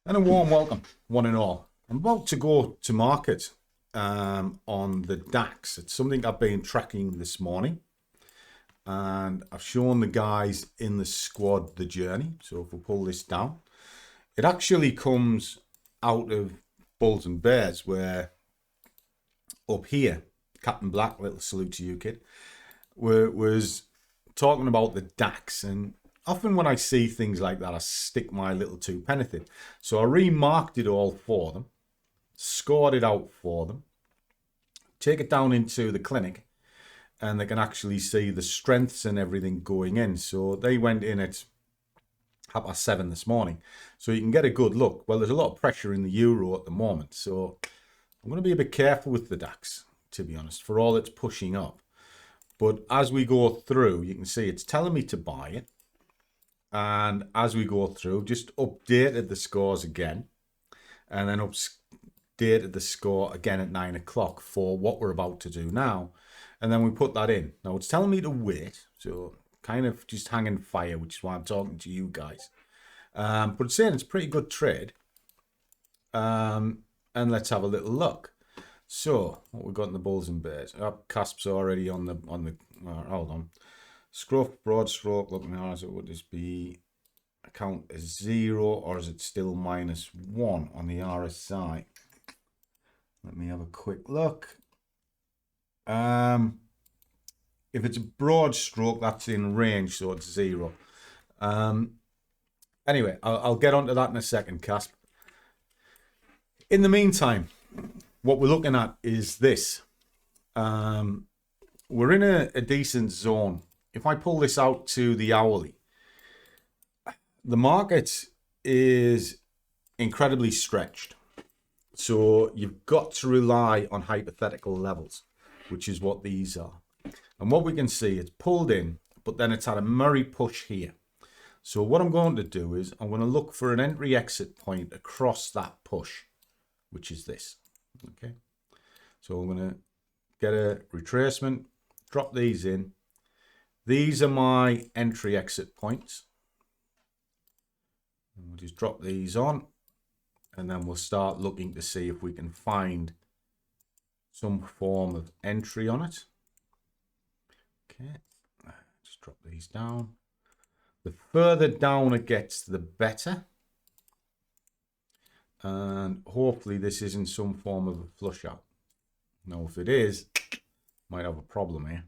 And a warm welcome, one and all. I'm about to go to market on the DAX. It's something I've been tracking this morning. And I've shown the guys in the squad the journey. So if we pull this down, it actually comes out of Bulls and Bears, where up here, Captain Black, little salute to you, kid, was talking about the DAX. And often when I see things like that, I stick my little two penneth in. So I remarked it all for them, scored it out for them, take it down into the clinic, and they can actually see the strengths and everything going in. So they went in at 7:30 this morning. So you can get a good look. Well, there's a lot of pressure in the euro at the moment. So I'm going to be a bit careful with the DAX, to be honest, for all it's pushing up. But as we go through, you can see it's telling me to buy it. And as we go through, just updated the scores again. And then updated the score again at 9 o'clock for what we're about to do now. And then we put that in. Now it's telling me to wait. So kind of just hanging fire, which is why I'm talking to you guys. But it's saying it's a pretty good trade. And let's have a little look. So what we've got in the Bulls and Bears. Casp's already on the hold on. Scruff, broad stroke, looking at it, would this be account as 0 or is it still -1 on the RSI? Let me have a quick look. If it's a broad stroke, that's in range, so it's 0. Anyway, I'll get onto that in a second, Casp. In the meantime, what we're looking at is this. We're in a decent zone. If I pull this out to the hourly, the market is incredibly stretched. So you've got to rely on hypothetical levels, which is what these are. And what we can see, it's pulled in, but then it's had a Murray push here. So what I'm going to do is I'm going to look for an entry exit point across that push, which is this. Okay. So I'm going to get a retracement, drop these in. These are my entry exit points. And we'll just drop these on, and then we'll start looking to see if we can find some form of entry on it. Okay, just drop these down. The further down it gets, the better. And hopefully this isn't some form of a flush out. Now, if it is, might have a problem here.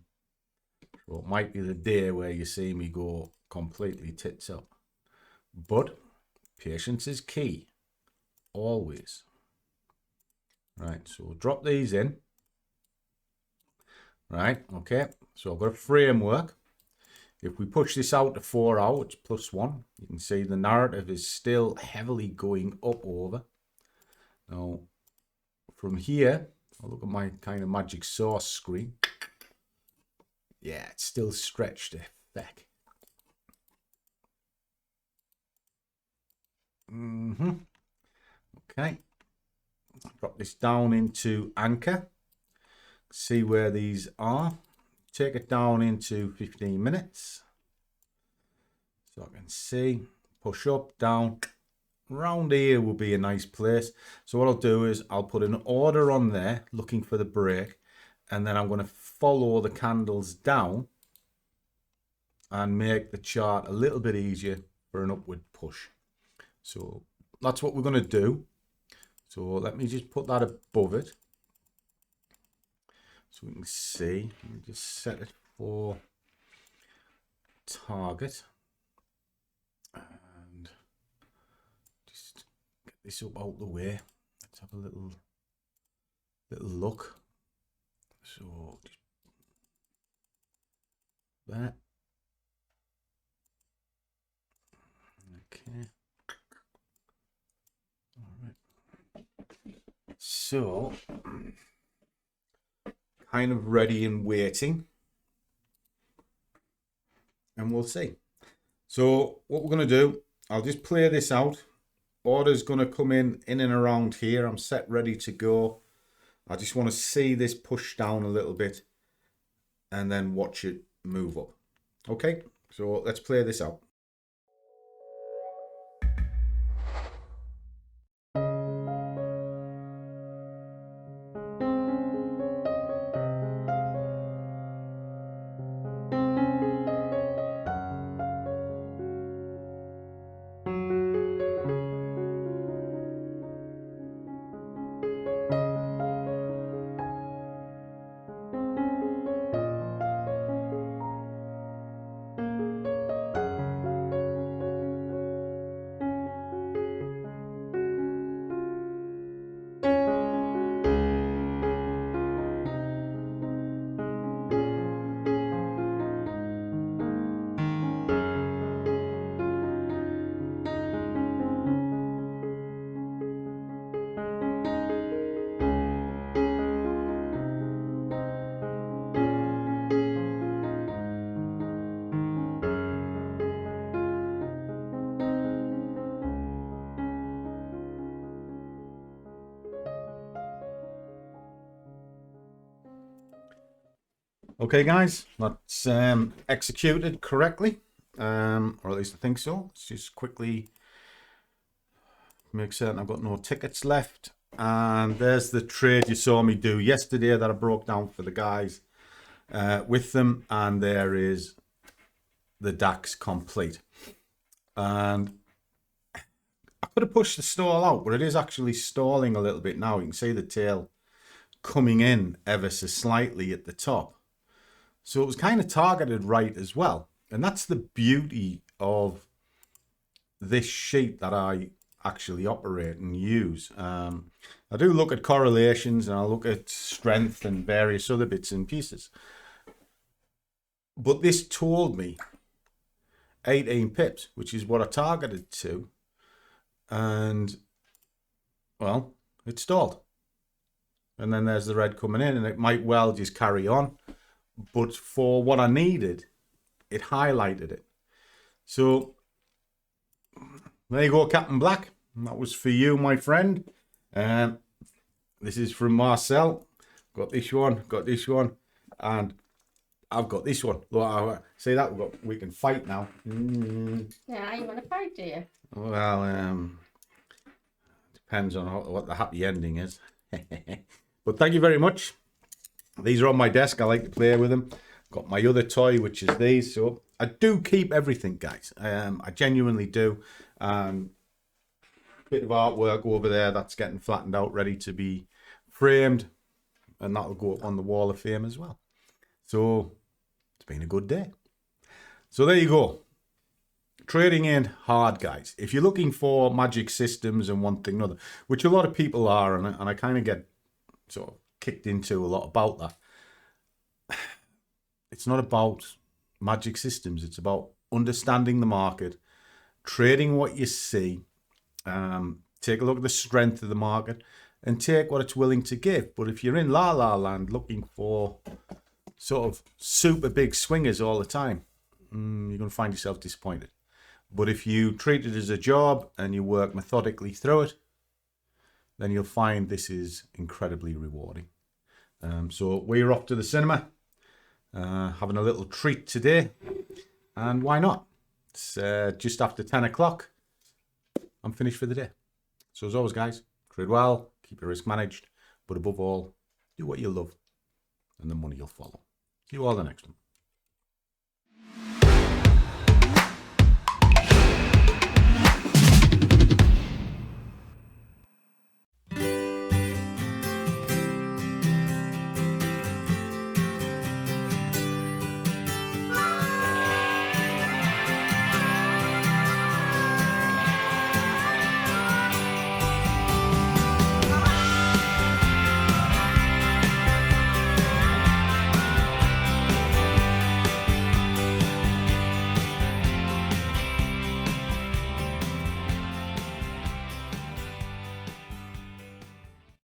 So it might be the day where you see me go completely tits up. But patience is key. Always. Right, so we'll drop these in. Right, okay. So I've got a framework. If we push this out to 4 hours, it's +1. You can see the narrative is still heavily going up over. Now, from here, I'll look at my kind of magic source screen. Yeah, it's still stretched a feck. Okay. Drop this down into anchor. See where these are. Take it down into 15 minutes. So I can see. Push up, down. Round here will be a nice place. So what I'll do is I'll put an order on there looking for the break. And then I'm going to follow the candles down and make the chart a little bit easier for an upward push. So that's what we're going to do. So let me just put that above it. So we can see. Let me just set it for target. And just get this up out the way. Let's have a little look. So just that. Okay. All right. So kind of ready and waiting. And we'll see. So what we're going to do, I'll just play this out. Order's going to come in and around here. I'm set ready to go. I just want to see this push down a little bit and then watch it move up. Okay, so let's play this out. Okay, guys, that's executed correctly, or at least I think so. Let's just quickly make certain I've got no tickets left. And there's the trade you saw me do yesterday that I broke down for the guys with them. And there is the DAX complete. And I could have pushed the stall out, but it is actually stalling a little bit now. You can see the tail coming in ever so slightly at the top. So it was kind of targeted right as well. And that's the beauty of this sheet that I actually operate and use. I do look at correlations and I look at strength and various other bits and pieces. But this told me 18 pips, which is what I targeted to. And, well, it stalled. And then there's the red coming in, and it might well just carry on. But for what I needed, it highlighted it. So there you go, Captain Black. That was for you, my friend. This is from Marcel. Got this one, and I've got this one. Look, see that? We can fight now. Yeah, you want to fight, do you? Well, depends on what the happy ending is. But thank you very much. These are on my desk. I like to play with them. Got my other toy, which is these. So I do keep everything, guys. I genuinely do. Bit of artwork over there that's getting flattened out, ready to be framed, and that'll go up on the wall of fame as well. So it's been a good day. So there you go. Trading in hard, guys. If you're looking for magic systems and one thing or another, which a lot of people are, and I kind of get sort of kicked into a lot about that. It's not about magic systems. It's about understanding the market, trading what you see, take a look at the strength of the market, and take what it's willing to give. But if you're in la-la land looking for sort of super big swingers all the time, you're going to find yourself disappointed. But if you treat it as a job and you work methodically through it, then you'll find this is incredibly rewarding. So we're off to the cinema, having a little treat today. And why not? It's just after 10 o'clock. I'm finished for the day. So as always, guys, trade well, keep your risk managed, but above all, do what you love, and the money will follow. See you all the next one.